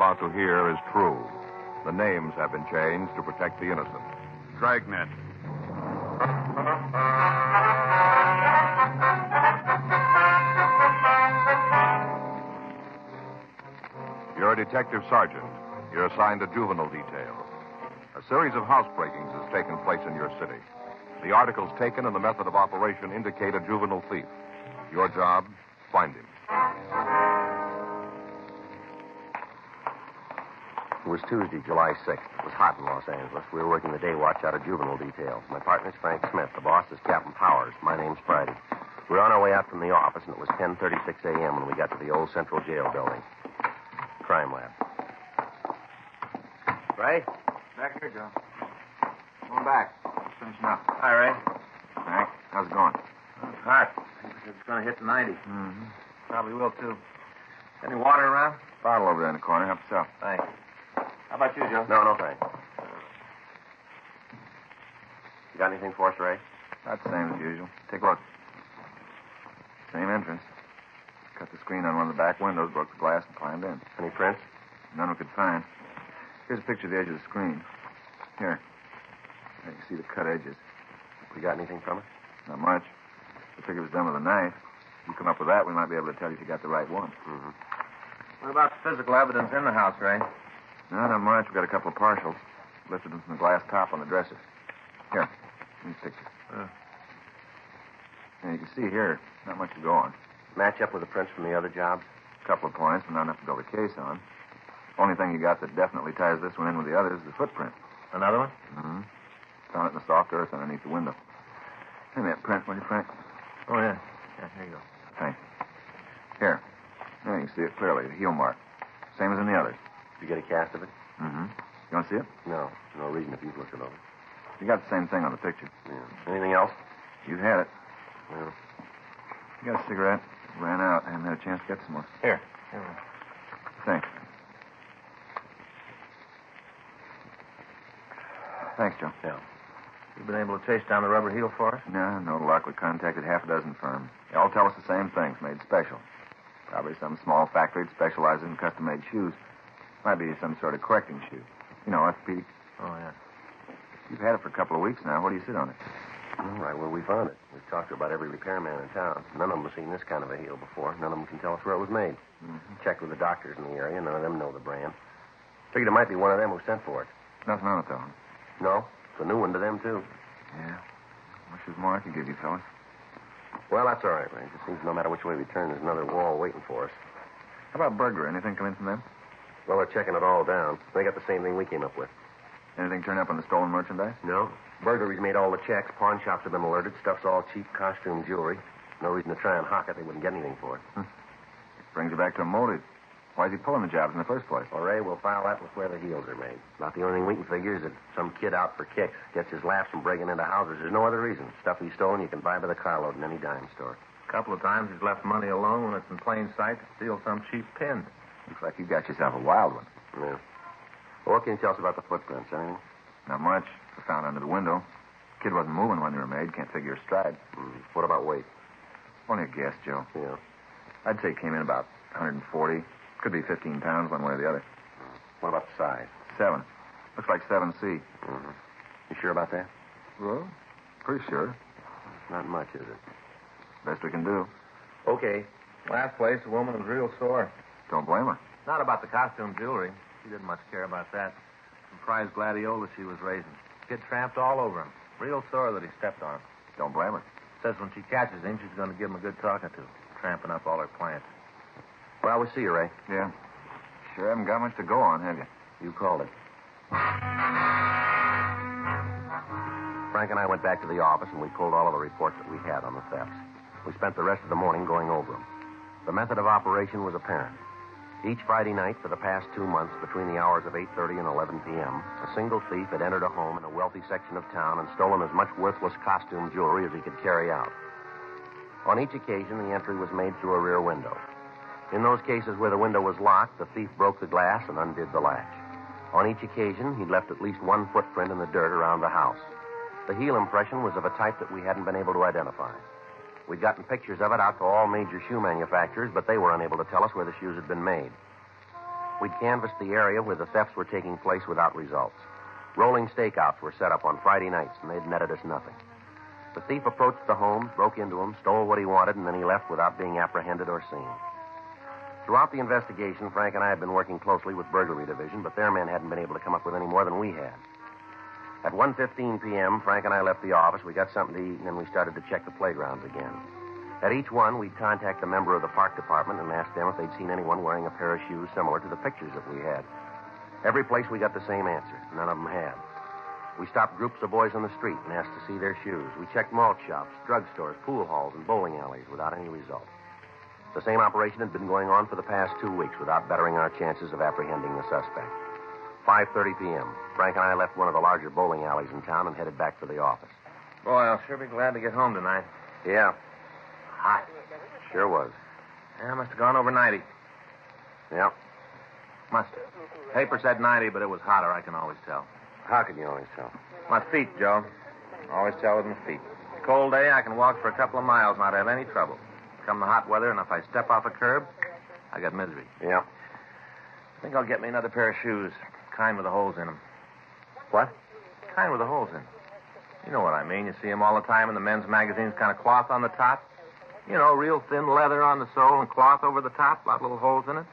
about to hear is true. The names have been changed to protect the innocent. Dragnet. You're a detective sergeant. You're assigned to juvenile detail. A series of housebreakings has taken place in your city. The articles taken and the method of operation indicate a juvenile thief. Your job, find him. It was Tuesday, July 6th. It was hot in Los Angeles. We were working the day watch out of juvenile detail. My partner's Frank Smith. The boss is Captain Powers. My name's Friday. We were on our way out from the office, and it was 10:36 a.m. when we got to the old Central Jail building. Crime lab. Ray? Back here, Joe. Going back. Finishing up. Hi, Ray. Frank, how's it going? It's hot. It's going to hit the 90. Mm-hmm. Probably will, too. Any water around? Bottle over there in the corner. Help yourself. Thanks. How about you, Joe? No, thanks. You got anything for us, Ray? About the same as usual. Take a look. Same entrance. Cut the screen on one of the back windows, broke the glass, and climbed in. Any prints? None we could find. Here's a picture of the edge of the screen. Here. There you can see the cut edges. We got anything from it? Not much. The figure was done with a knife. If you come up with that, we might be able to tell you if you got the right one. Mm-hmm. What about the physical evidence in the house, Ray? No, not much. We got a couple of partials. Lifted them from the glass top on the dresser. Here. These pictures. Yeah, you can see here, not much to go on. Match up with the prints from the other jobs? A couple of points, but not enough to build a case on. Only thing you got that definitely ties this one in with the others is the footprint. Another one? Mm-hmm. Found it in the soft earth underneath the window. Hand me that print, will you, Frank? Oh, yeah. Yeah, here you go. Thanks. Here. There you can see it clearly, the heel mark. Same as in the others. Did you get a cast of it? Mm-hmm. You want to see it? No. No reason if you've looked it over. You got the same thing on the picture. Yeah. Anything else? You've had it. Yeah. You got a cigarette? Ran out. I haven't had a chance to get some more. Here. Thanks. Thanks, Joe. Yeah. You been able to chase down the rubber heel for us? No luck. We contacted half a dozen firms. They all tell us the same things, made special. Probably some small factory that specializes in custom-made shoes. Might be some sort of correcting shoe. You know, FP. Oh, yeah. You've had it for a couple of weeks now. Where do you sit on it? All right, well, we found it. We've talked to about every repairman in town. None of them have seen this kind of a heel before. None of them can tell us where it was made. Mm-hmm. Checked with the doctors in the area. None of them know the brand. Figured it might be one of them who sent for it. Nothing on it, though. No? It's a new one to them, too. Yeah. Wish there was more I could give you, fellas. Well, that's all right, Ray. It seems no matter which way we turn, there's another wall waiting for us. How about burglary? Anything come in from them? Well, they're checking it all down. They got the same thing we came up with. Anything turn up on the stolen merchandise? No. Burglaries made all the checks. Pawn shops have been alerted. Stuff's all cheap costume jewelry. No reason to try and hawk it. They wouldn't get anything for it. Brings you back to a motive. Why is he pulling the jobs in the first place? Well, Ray, we'll file that with where the heels are made. About the only thing we can figure is that some kid out for kicks gets his laughs from breaking into houses. There's no other reason. Stuff he's stolen you can buy by the carload in any dime store. A couple of times he's left money alone when it's in plain sight to steal some cheap pin. Looks like you got yourself a wild one. Yeah. Well, what can you tell us about the footprints? Anything? Not much. Were found under the window. Kid wasn't moving when they were made. Can't figure his stride. What about weight? Only a guess, Joe. Yeah. I'd say it came in about 140. Could be 15 pounds one way or the other. What about the size? 7. Looks like 7C. Mm-hmm. You sure about that? Well, pretty sure. Not much, is it? Best we can do. Okay. Last place, the woman was real sore. Don't blame her. Not about the costume jewelry. She didn't much care about that. Some prize gladiolas she was raising. Kid tramped all over him. Real sore that he stepped on him. Don't blame her. Says when she catches him, she's going to give him a good talking to. Tramping up all her plants. Well, we'll see you, Ray. Yeah. Sure haven't got much to go on, have you? You called it. Frank and I went back to the office, and we pulled all of the reports that we had on the thefts. We spent the rest of the morning going over them. The method of operation was apparent. Each Friday night for the past 2 months, between the hours of 8:30 and 11 p.m., a single thief had entered a home in a wealthy section of town and stolen as much worthless costume jewelry as he could carry out. On each occasion, the entry was made through a rear window. In those cases where the window was locked, the thief broke the glass and undid the latch. On each occasion, he'd left at least one footprint in the dirt around the house. The heel impression was of a type that we hadn't been able to identify. We'd gotten pictures of it out to all major shoe manufacturers, but they were unable to tell us where the shoes had been made. We'd canvassed the area where the thefts were taking place without results. Rolling stakeouts were set up on Friday nights, and they'd netted us nothing. The thief approached the home, broke into them, stole what he wanted, and then he left without being apprehended or seen. Throughout the investigation, Frank and I had been working closely with Burglary Division, but their men hadn't been able to come up with any more than we had. At 1:15 p.m., Frank and I left the office. We got something to eat, and then we started to check the playgrounds again. At each one, we'd contact a member of the park department and ask them if they'd seen anyone wearing a pair of shoes similar to the pictures that we had. Every place we got the same answer. None of them had. We stopped groups of boys on the street and asked to see their shoes. We checked malt shops, drugstores, pool halls, and bowling alleys without any result. The same operation had been going on for the past 2 weeks without bettering our chances of apprehending the suspect. 5:30 p.m. Frank and I left one of the larger bowling alleys in town and headed back for the office. Boy, I'll sure be glad to get home tonight. Yeah, Hot. sure was. Yeah, must have gone over 90. Yeah. Must have. Paper said 90, but it was hotter, I can always tell. How can you always tell? My feet, Joe. Always tell with my feet. Cold day, I can walk for a couple of miles, not have any trouble. Come the hot weather, and if I step off a curb, I got misery. Yeah. I think I'll get me another pair of shoes. Kind with the holes in them. What? Kind with the holes in them. You know what I mean. You see them all the time in the men's magazines, kind of cloth on the top. You know, real thin leather on the sole and cloth over the top, a lot of little holes in it.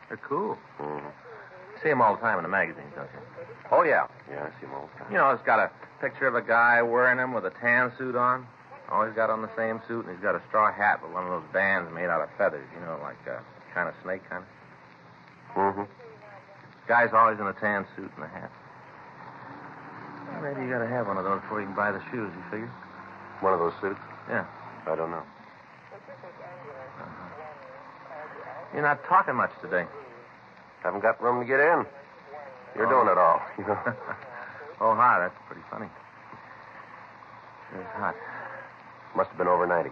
They're cool. Mm-hmm. You see them all the time in the magazines, don't you? Oh, yeah. Yeah, I see them all the time. You know, it's got a picture of a guy wearing them with a tan suit on. Always got on the same suit, and he's got a straw hat with one of those bands made out of feathers, you know, like a kind of snake kind of. Mm-hmm. Guy's always in a tan suit and a hat. Well, maybe you got to have one of those before you can buy the shoes, you figure? One of those suits? Yeah. I don't know. You're not talking much today. Haven't got room to get in. You're doing it all. Oh, hot. That's pretty funny. It's hot. Must have been over 90.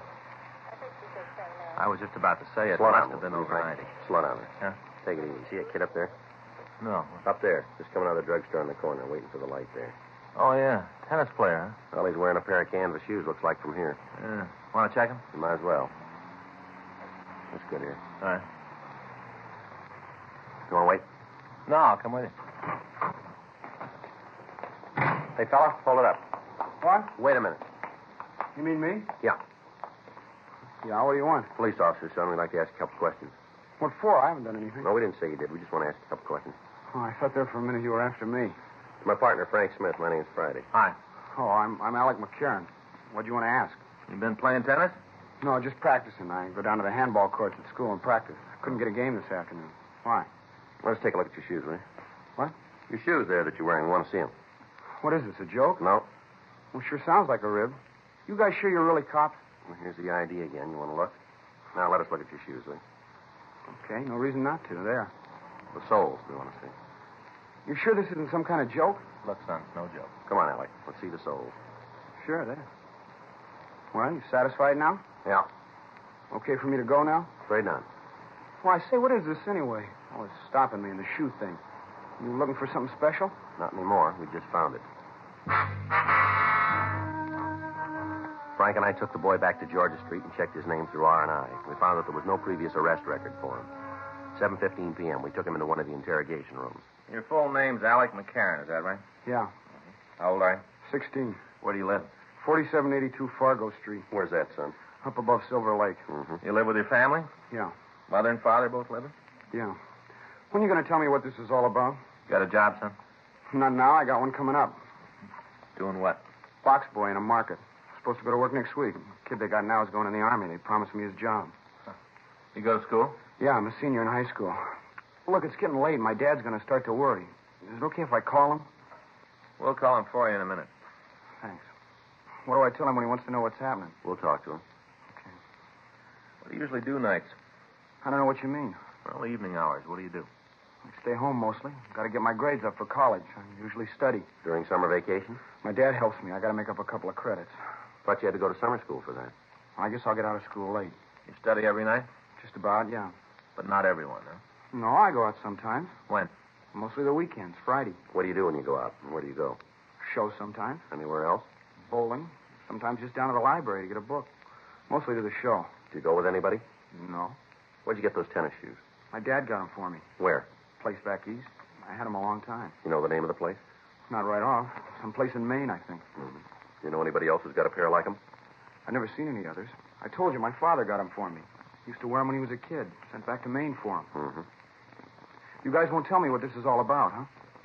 I was just about to say it Slow must down, have been will you, over Frank? 90. Slow down there. Yeah? Take it easy. See that kid up there? No. Up there. Just coming out of the drugstore in the corner, waiting for the light there. Oh, yeah. Tennis player, huh? Well, he's wearing a pair of canvas shoes, looks like from here. Yeah. Want to check him? You might as well. That's good here. All right. You want to wait? No, I'll come with you. Hey, fella, hold it up. What? Wait a minute. You mean me? Yeah. Yeah, what do you want? Police officer, son. We'd like to ask you a couple questions. What for? I haven't done anything. No, we didn't say you did. We just want to ask you a couple questions. Oh, I thought there for a minute you were after me. My partner, Frank Smith. My name's Friday. Hi. Oh, I'm Alec McCarran. What do you want to ask? You been playing tennis? No, just practicing. I go down to the handball courts at school and practice. Couldn't get a game this afternoon. Why? Let's take a look at your shoes, will you? What? Your shoes there that you're wearing. We want to see them. What is this, a joke? No. Well, sure sounds like a rib. You guys sure you're really cops? Well, here's the ID again. You want to look? Now, let us look at your shoes, will you? Okay, no reason not to. There. The soles we want to see. You sure this isn't some kind of joke? Look, son, it's no joke. Come on, Alec. Let's see the soles. Sure, there. Well, you satisfied now? Yeah. Okay for me to go now? Afraid not. Well, I say, what is this anyway? Oh, it's stopping me in the shoe thing. You looking for something special? Not anymore. We just found it. Frank and I took the boy back to Georgia Street and checked his name through R&I. We found that there was no previous arrest record for him. 7:15 p.m. We took him into one of the interrogation rooms. Your full name's Alec McCarran, is that right? Yeah. How old are you? 16. Where do you live? 4782 Fargo Street, Where's that, son? up above Silver Lake. Mm-hmm. You live with your family? Yeah. Mother and father both living? Yeah. When are you going to tell me what this is all about? Got a job, son? Not now. I got one coming up. Doing what? Box boy in a market. Supposed to go to work next week. The kid they got now is going in the Army. They promised me his job. You go to school? Yeah, I'm a senior in high school. Look, it's getting late. My dad's going to start to worry. Is it okay if I call him? We'll call him for you in a minute. Thanks. What do I tell him when he wants to know what's happening? We'll talk to him. What do you usually do nights? I don't know what you mean. Well, evening hours. What do you do? I stay home mostly. Got to get my grades up for college. I usually study. During summer vacation? My dad helps me. I got to make up a couple of credits. Thought you had to go to summer school for that. I guess I'll get out of school late. You study every night? Just about, yeah. But not everyone, huh? No, I go out sometimes. When? Mostly the weekends, Friday. What do you do when you go out? And where do you go? Shows sometimes. Anywhere else? Bowling. Sometimes just down to the library to get a book. Mostly to the show. Do you go with anybody? No. Where'd you get those tennis shoes? My dad got them for me. Where? Place back east. I had him a long time. You know the name of the place? Not right off. Someplace in Maine, I think. Mm-hmm. You know anybody else who's got a pair like them? I've never seen any others. I told you my father got them for me. He used to wear them when he was a kid. Sent back to Maine for them. Mm-hmm. You guys won't tell me what this is all about, huh?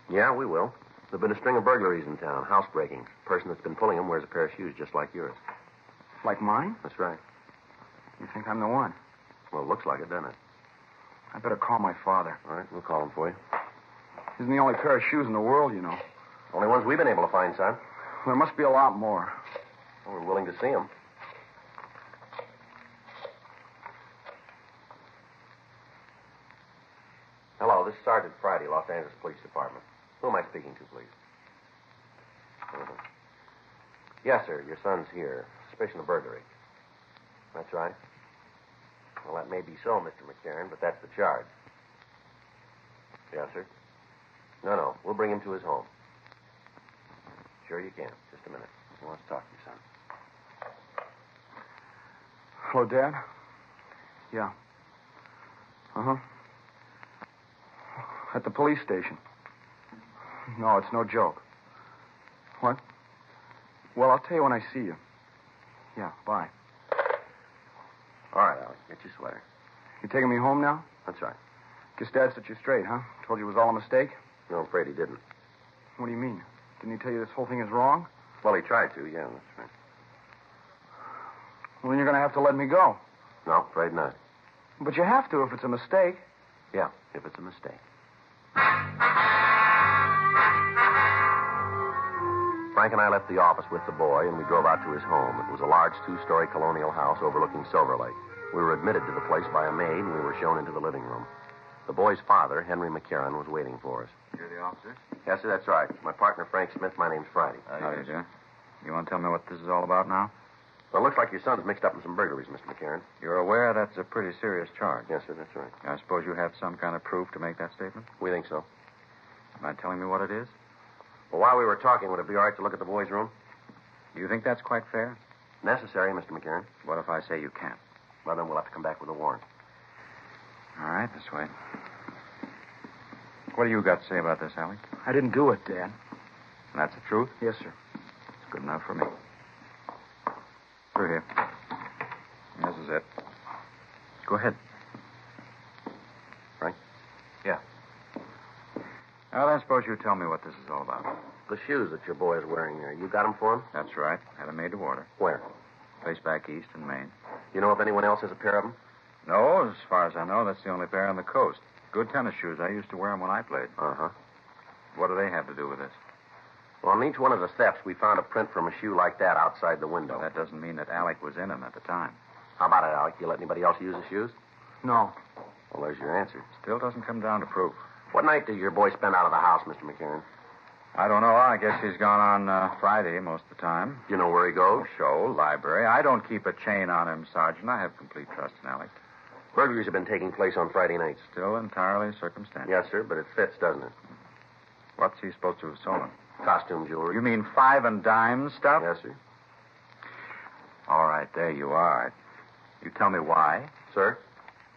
Yeah, we will. There've been a string of burglaries in town, housebreakings. The person that's been pulling them wears a pair of shoes just like yours. Like mine? That's right. You think I'm the one? Well, it looks like it, doesn't it? I better call my father. All right, we'll call him for you. Isn't the only pair of shoes in the world, you know. Only ones we've been able to find, son. There must be a lot more. Well, we're willing to see them. Hello, this is Sergeant Friday, Los Angeles Police Department. Who am I speaking to, please? Uh-huh. Yes, sir. Your son's here. Suspicion of burglary. That's right. Well, that may be so, Mr. McCarran, but that's the charge. Yes, sir. No. We'll bring him to his home. Sure you can. Just a minute. He wants to talk to you, son. Hello, Dad? Yeah. Uh-huh. At the police station. No, it's no joke. What? Well, I'll tell you when I see you. Yeah, bye. All right, Alec. Get your sweater. You taking me home now? That's right. Guess Dad set you straight, huh? Told you it was all a mistake? No, I'm afraid he didn't. What do you mean? Didn't he tell you this whole thing is wrong? Well, he tried to, yeah, that's right. Well, then you're going to have to let me go. No, afraid not. But you have to if it's a mistake. Yeah, if it's a mistake. Frank and I left the office with the boy, and we drove out to his home. It was a large two-story colonial house overlooking Silver Lake. We were admitted to the place by a maid, and we were shown into the living room. The boy's father, Henry McCarran, was waiting for us. You're the officer? Yes, sir, that's right. My partner, Frank Smith. My name's Friday. How do you do? You want to tell me what this is all about now? Well, it looks like your son's mixed up in some burglaries, Mr. McCarran. You're aware that's a pretty serious charge. Yes, sir, that's right. I suppose you have some kind of proof to make that statement? We think so. Mind telling me what it is? Well, while we were talking, would it be all right to look at the boy's room? Do you think that's quite fair? Necessary, Mr. McCarran. What if I say you can't? Well, then we'll have to come back with a warrant. All right, this way. What do you got to say about this, Alec? I didn't do it, Dad. And that's the truth? Yes, sir. It's good enough for me. Through here. This is it. Go ahead. Frank? Yeah. Now, then, suppose you tell me what this is all about. The shoes that your boy is wearing there, you got them for him? That's right. Had them made to order. Where? Place back east in Maine. You know if anyone else has a pair of them? No, as far as I know, that's the only pair on the coast. Good tennis shoes. I used to wear them when I played. Uh-huh. What do they have to do with this? Well, on each one of the steps, we found a print from a shoe like that outside the window. Well, that doesn't mean that Alec was in them at the time. How about it, Alec? You let anybody else use the shoes? No. Well, there's your answer. Still doesn't come down to proof. What night did your boy spend out of the house, Mr. McCarran? I don't know. I guess he's gone on Friday most of the time. You know where he goes? Show, library. I don't keep a chain on him, Sergeant. I have complete trust in Alec. Burglaries have been taking place on Friday nights. Still entirely circumstantial. Yes, sir, but it fits, doesn't it? What's he supposed to have stolen? Costume jewelry. You mean 5 and dime stuff? Yes, sir. All right, there you are. You tell me why. Sir?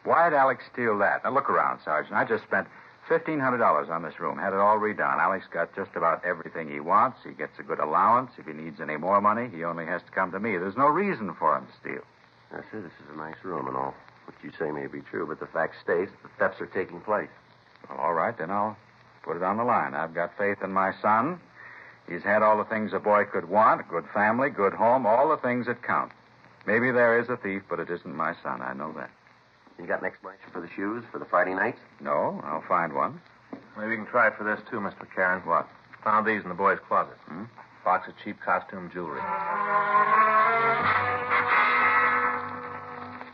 Why'd Alex steal that? Now, look around, Sergeant. I just spent $1,500 on this room. Had it all redone. Alex got just about everything he wants. He gets a good allowance. If he needs any more money, he only has to come to me. There's no reason for him to steal. Yes, sir, this is a nice room and all. What you say may be true, but the fact stays that the thefts are taking place. Well, all right, then I'll put it on the line. I've got faith in my son. He's had all the things a boy could want, a good family, good home, all the things that count. Maybe there is a thief, but it isn't my son. I know that. You got an explanation for the shoes for the Friday nights? No, I'll find one. Maybe we can try for this, too, Mr. McCarran. What? Found these in the boy's closet. Hmm? Box of cheap costume jewelry.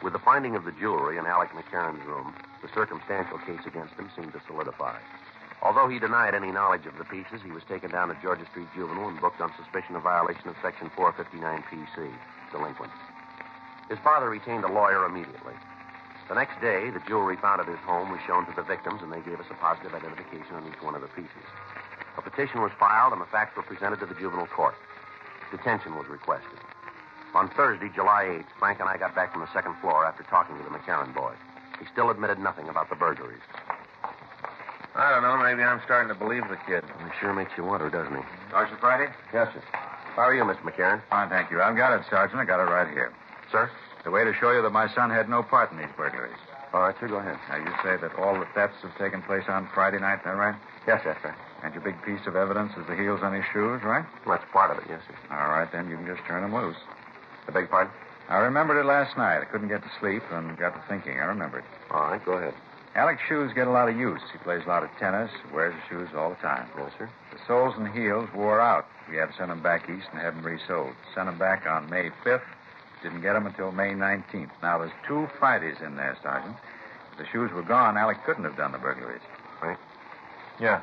With the finding of the jewelry in Alec McCarran's room, the circumstantial case against him seemed to solidify. Although he denied any knowledge of the pieces, he was taken down to Georgia Street Juvenile and booked on suspicion of violation of Section 459 PC, delinquent. His father retained a lawyer immediately. The next day, the jewelry found at his home was shown to the victims, and they gave us a positive identification on each one of the pieces. A petition was filed, and the facts were presented to the juvenile court. Detention was requested. On Thursday, July 8th, Frank and I got back from the second floor after talking to the McCarran boy. He still admitted nothing about the burglaries. I don't know. Maybe I'm starting to believe the kid. He sure makes you wonder, doesn't he? Sergeant Friday? Yes, sir. How are you, Mr. McCarran? Fine, thank you. I've got it, Sergeant. I got it right here. Sir? The way to show you that my son had no part in these burglaries. All right, sir, go ahead. Now, you say that all the thefts have taken place on Friday night, is that right? Yes, that's right. And your big piece of evidence is the heels on his shoes, right? Well, that's part of it, yes, sir. All right, then you can just turn them loose. I beg your pardon? I remembered it last night. I couldn't get to sleep and got to thinking. I remembered. All right, go ahead. Alec's shoes get a lot of use. He plays a lot of tennis, wears his shoes all the time. Yes, sir. The soles and heels wore out. We had to send them back east and have them resoled. Sent them back on May 5th. Didn't get them until May 19th. Now, there's 2 Fridays in there, Sergeant. If the shoes were gone, Alec couldn't have done the burglaries. Right? Yeah.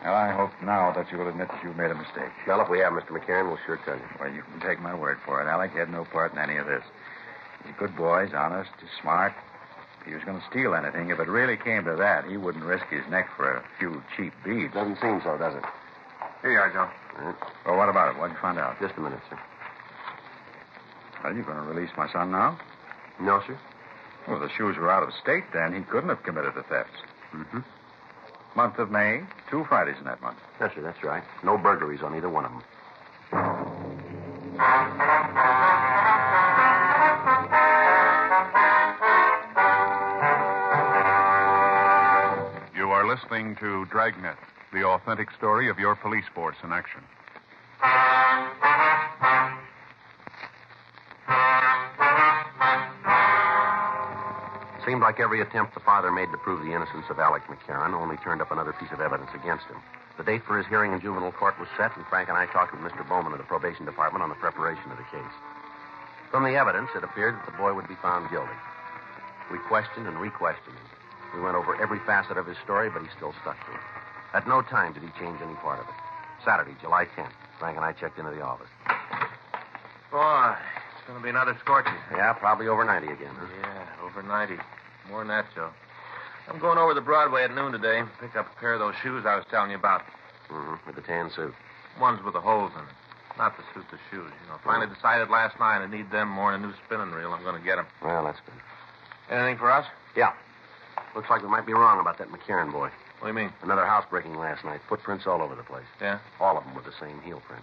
Well, I hope now that you will admit that you've made a mistake. Well, if we have, Mr. McCarran, we'll sure tell you. Well, you can take my word for it. Alec had no part in any of this. He's a good boy. He's honest. He's smart. If he was going to steal anything, if it really came to that, he wouldn't risk his neck for a few cheap beads. Doesn't seem so, does it? Here you are, Joe. All right. Well, what about it? What'd you find out? Just a minute, sir. Well, you're going to release my son now? No, sir. Well, if the shoes were out of state, then he couldn't have committed the thefts. Mm-hmm. Month of May, 2 Fridays in that month. Yes, sir, that's right. No burglaries on either one of them. You are listening to Dragnet, the authentic story of your police force in action. Seemed like every attempt the father made to prove the innocence of Alec McCarran only turned up another piece of evidence against him. The date for his hearing in juvenile court was set, and Frank and I talked with Mr. Bowman of the probation department on the preparation of the case. From the evidence, it appeared that the boy would be found guilty. We questioned and re-questioned him. We went over every facet of his story, but he still stuck to it. At no time did he change any part of it. Saturday, July 10th, Frank and I checked into the office. Boy, it's going to be another scorcher. Yeah, probably over 90 again, huh? Yeah, over 90. More than that, Joe. I'm going over to Broadway at noon today. Pick up a pair of those shoes I was telling you about. Mm-hmm, with the tan suit. Ones with the holes in it. Not to suit the shoes, you know. Finally decided last night I need them more than a new spinning reel. I'm going to get them. Well, that's good. Anything for us? Yeah. Looks like we might be wrong about that McCarran boy. What do you mean? Another housebreaking last night. Footprints all over the place. Yeah? All of them with the same heel print.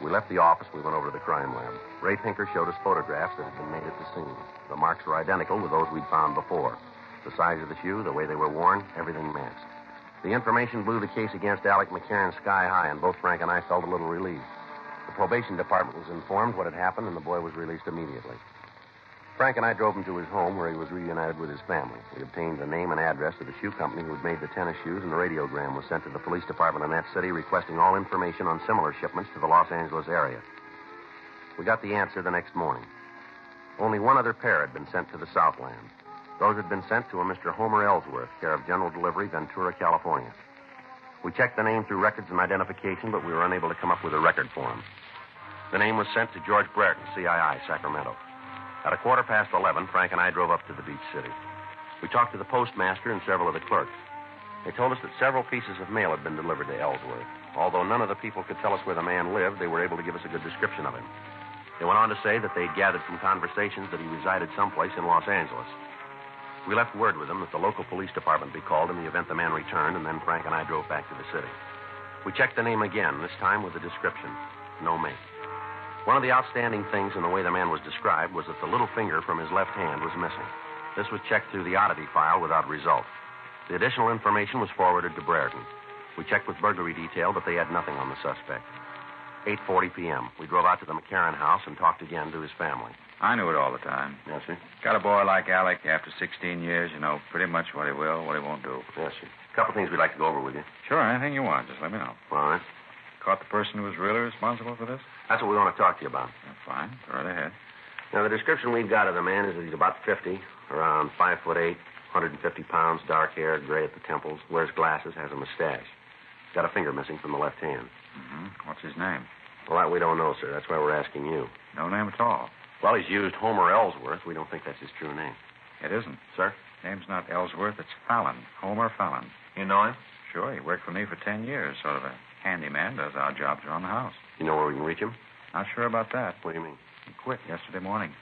We left the office. We went over to the crime lab. Ray Pinker showed us photographs that had been made at the scene. The marks were identical with those we'd found before. The size of the shoe, the way they were worn, everything matched. The information blew the case against Alec McCarran sky high, and both Frank and I felt a little relieved. The probation department was informed what had happened, and the boy was released immediately. Frank and I drove him to his home, where he was reunited with his family. We obtained the name and address of the shoe company who had made the tennis shoes, and the radiogram was sent to the police department in that city requesting all information on similar shipments to the Los Angeles area. We got the answer the next morning. Only one other pair had been sent to the Southland. Those had been sent to a Mr. Homer Ellsworth, care of General Delivery, Ventura, California. We checked the name through records and identification, but we were unable to come up with a record for him. The name was sent to George Brereton, CII, Sacramento. At 11:15, Frank and I drove up to the beach city. We talked to the postmaster and several of the clerks. They told us that several pieces of mail had been delivered to Ellsworth. Although none of the people could tell us where the man lived, they were able to give us a good description of him. They went on to say that they'd gathered from conversations that he resided someplace in Los Angeles. We left word with them that the local police department be called in the event the man returned, and then Frank and I drove back to the city. We checked the name again, this time with a description. No make. One of the outstanding things in the way the man was described was that the little finger from his left hand was missing. This was checked through the oddity file without result. The additional information was forwarded to Brereton. We checked with burglary detail, but they had nothing on the suspect. 8:40 p.m. We drove out to the McCarran house and talked again to his family. I knew it all the time. Yes, sir? Got a boy like Alec after 16 years, you know pretty much what he will, what he won't do. Yes, sir. A couple things we'd like to go over with you. Sure, anything you want. Just let me know. All right. Caught the person who was really responsible for this? That's what we want to talk to you about. Fine. Go right ahead. Now, the description we've got of the man is that he's about 50, around 5'8", 150 pounds, dark hair, gray at the temples, wears glasses, has a mustache. Got a finger missing from the left hand. Mm-hmm. What's his name? Well, that we don't know, sir. That's why we're asking you. No name at all. Well, he's used Homer Ellsworth. We don't think that's his true name. It isn't. Sir? Name's not Ellsworth. It's Fallon. Homer Fallon. You know him? Sure. He worked for me for 10 years. Sort of a handyman. Does our jobs around the house. You know where we can reach him? Not sure about that. What do you mean? He quit yesterday morning.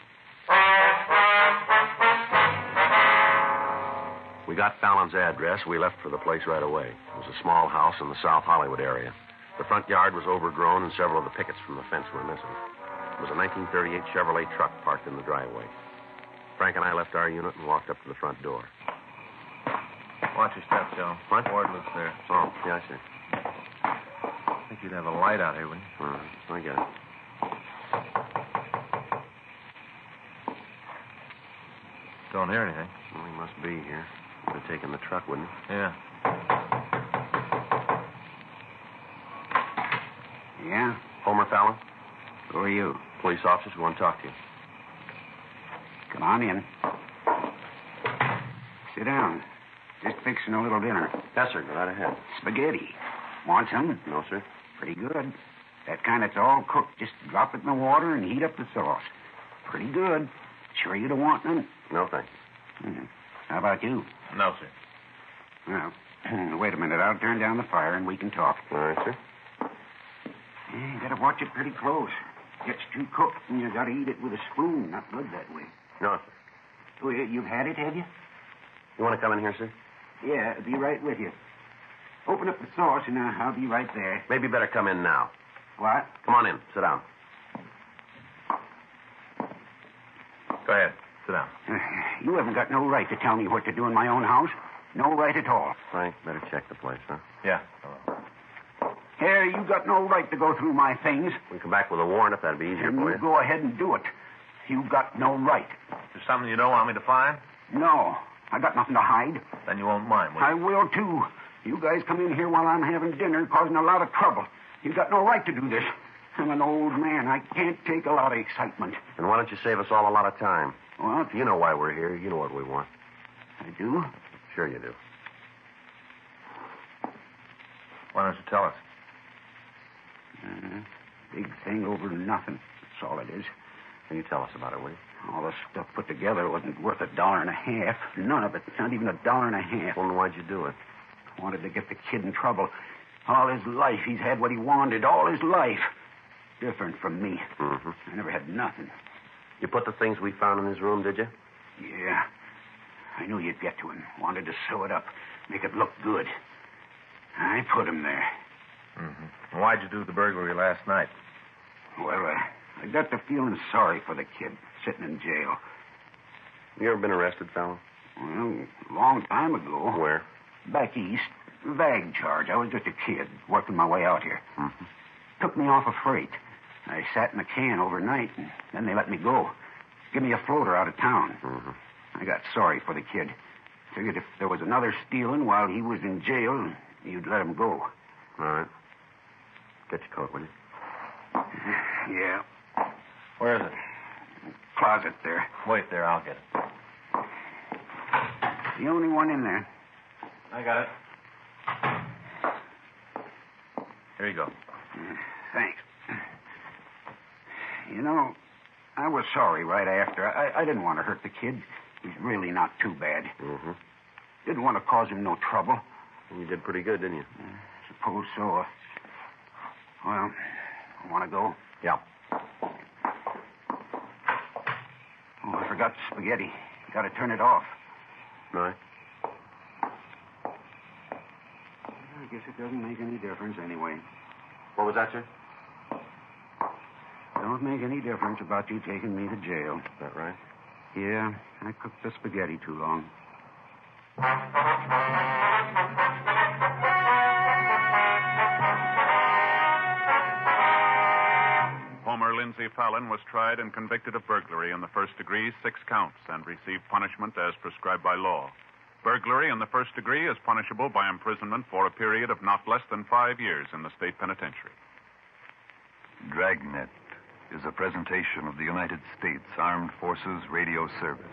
We got Fallon's address. We left for the place right away. It was a small house in the South Hollywood area. The front yard was overgrown, and several of the pickets from the fence were missing. It was a 1938 Chevrolet truck parked in the driveway. Frank and I left our unit and walked up to the front door. Watch your step, Joe. What? Ward lives there. Oh, yeah, I see. I think you'd have a light out here, wouldn't you? I get it. Don't hear anything. Well, he must be here. Would have taken the truck, wouldn't he? Yeah. Yeah? Homer Fallon? Who are you? Police officers who want to talk to you. Come on in. Sit down. Just fixing a little dinner. Yes, sir. Go right ahead. Spaghetti. Want some? No, sir. Pretty good. That kind that's all cooked. Just drop it in the water and heat up the sauce. Pretty good. Sure you don't want none? No, thank you. How about you? No, sir. Well, wait a minute. I'll turn down the fire and we can talk. All right, sir. You gotta watch it pretty close. Gets too cooked and you gotta eat it with a spoon. Not good that way. No, sir. Oh, you've had it, have you? You want to come in here, sir? Yeah, be right with you. Open up the sauce and I'll be right there. Maybe better come in now. What? Come on in. Sit down. Go ahead. Sit down. You haven't got no right to tell me what to do in my own house. No right at all. Frank, better check the place, huh? Yeah. Here, you got no right to go through my things. We can come back with a warrant if that'd be easier And for you you. go ahead and do it. You got no right. There's something you don't want me to find? No, I got nothing to hide. Then you won't mind, will you? I will, too. You guys come in here while I'm having dinner, causing a lot of trouble. You got no right to do this. I'm an old man. I can't take a lot of excitement. And why don't you save us all a lot of time? What? You know why we're here. You know what we want. I do? Sure you do. Why don't you tell us? Big thing over nothing. That's all it is. Can you tell us about it, will you? All the stuff put together wasn't worth $1.50. None of it. Not even $1.50. Well, then why'd you do it? Wanted to get the kid in trouble. All his life, he's had what he wanted. All his life. Different from me. Mm-hmm. I never had nothing. You put the things we found in his room, did you? Yeah. I knew you'd get to him. Wanted to sew it up. Make it look good. I put him there. Mm-hmm. And why'd you do the burglary last night? Well, I got to feeling sorry for the kid sitting in jail. You ever been arrested, Fallon? Well, a long time ago. Where? Back east. Vag charge. I was just a kid, working my way out here. Mm-hmm. Took me off a freight. I sat in a can overnight, and then they let me go. Give me a floater out of town. Mm-hmm. I got sorry for the kid. Figured if there was another stealing while he was in jail, you'd let him go. All right. Get your coat, will you? Yeah. Where is it? Closet there. Wait there, I'll get it. The only one in there. I got it. Here you go. Thanks. You know, I was sorry right after. I didn't want to hurt the kid. He's really not too bad. Mm-hmm. Didn't want to cause him no trouble. And you did pretty good, didn't you? Suppose so. Well, want to go? Yeah. Oh, I forgot the spaghetti. Got to turn it off. Right. I guess it doesn't make any difference anyway. What was that, sir? Don't make any difference about you taking me to jail. Is that right? Yeah, I cooked the spaghetti too long. Homer Lindsay Fallon was tried and convicted of burglary in the first degree, 6 counts, and received punishment as prescribed by law. Burglary in the first degree is punishable by imprisonment for a period of not less than 5 years in the state penitentiary. Dragnet is a presentation of the United States Armed Forces Radio Service.